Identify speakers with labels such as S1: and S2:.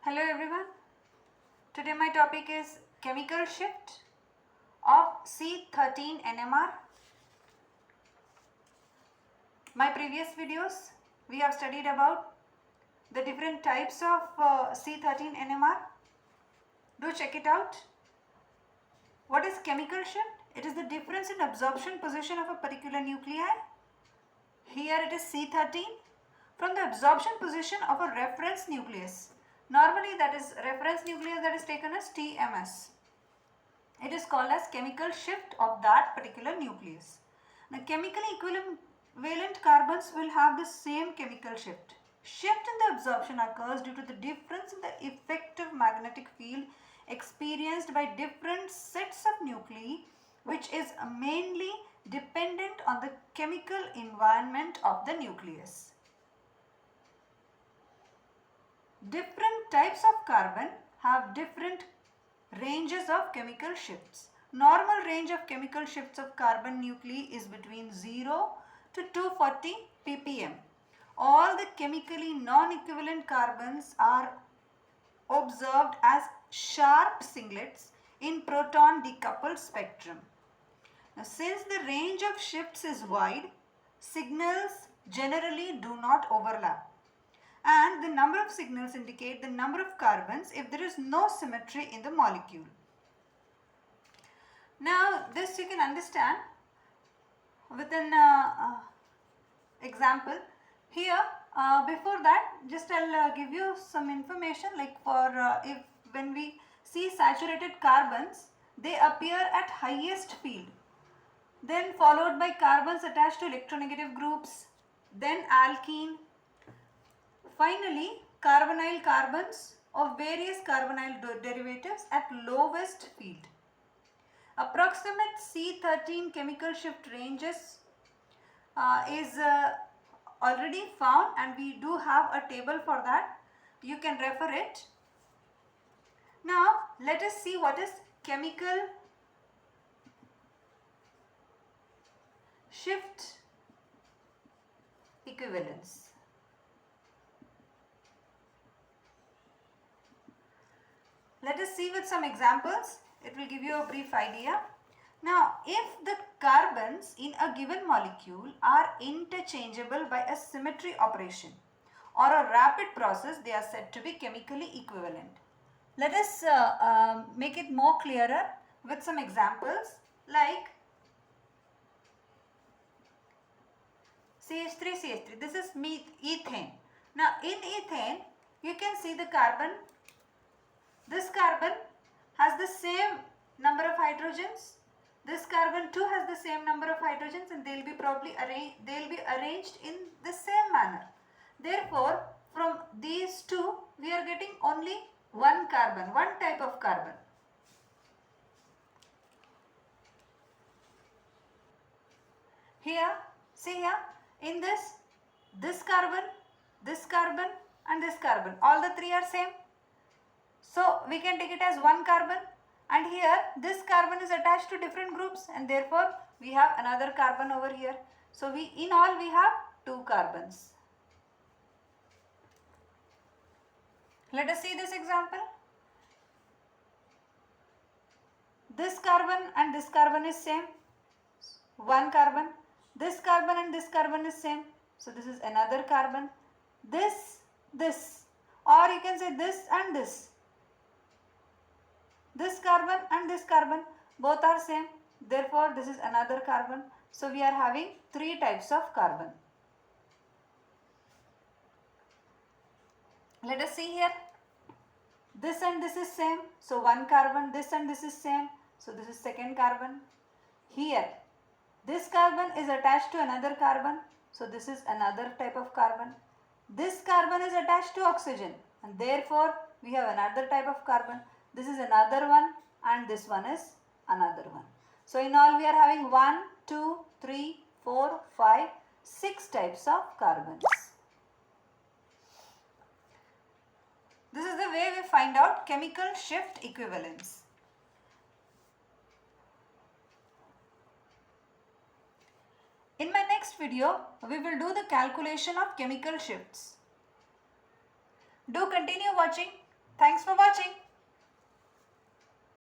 S1: Hello everyone. Today my topic is chemical shift of C13 NMR. My previous videos we have studied about the different types of C13 NMR. Do check it out. What is chemical shift? It is the difference in absorption position of a particular nuclei. Here it is C13 from the absorption position of a reference nucleus. Normally that is reference nucleus that is taken as TMS. It is called as chemical shift of that particular nucleus. Now chemically equivalent carbons will have the same chemical shift. Shift in the absorption occurs due to the difference in the effective magnetic field experienced by different sets of nuclei, which is mainly dependent on the chemical environment of the nucleus. Different types of carbon have different ranges of chemical shifts. Normal range of chemical shifts of carbon nuclei is between 0 to 240 ppm. All the chemically non-equivalent carbons are observed as sharp singlets in proton decoupled spectrum. Now, since the range of shifts is wide, signals generally do not overlap, and the number of signals indicate the number of carbons if there is no symmetry in the molecule. Now this you can understand with an example. Here before that, just I'll give you some information, like for if when we see saturated carbons, they appear at highest field, then followed by carbons attached to electronegative groups, then alkene, finally carbonyl carbons of various carbonyl derivatives at lowest field. Approximate C13 chemical shift ranges is already found, and we do have a table for that. You can refer it. Now let us see what is chemical shift equivalence. Let us see with some examples. It will give you a brief idea. Now, if the carbons in a given molecule are interchangeable by a symmetry operation or a rapid process, they are said to be chemically equivalent. Let us make it more clearer with some examples, like CH3. This is ethane. Now, in ethane, you can see the carbon. This carbon has the same number of hydrogens. This carbon too has the same number of hydrogens, and they'll be arranged in the same manner. Therefore, from these two, we are getting only one carbon, one type of carbon. Here, see here, in this carbon, and this carbon, all the three are same. So we can take it as one carbon, and here this carbon is attached to different groups, and therefore we have another carbon over here. So in all we have two carbons. Let us see this example. This carbon and this carbon is same, one carbon. This carbon and this carbon is same, so this is another carbon. This, or you can say this and this. This carbon and this carbon both are same, therefore this is another carbon. So we are having three types of carbon. Let us see here. This and this is same, so one carbon. This and this is same, so this is second carbon. Here this carbon is attached to another carbon, so this is another type of carbon. This carbon is attached to oxygen, and therefore we have another type of carbon. This is another one, and this one is another one. So in all we are having 1, 2, 3, 4, 5, 6 types of carbons. This is the way we find out chemical shift equivalence. In my next video, we will do the calculation of chemical shifts. Do continue watching. Thanks for watching.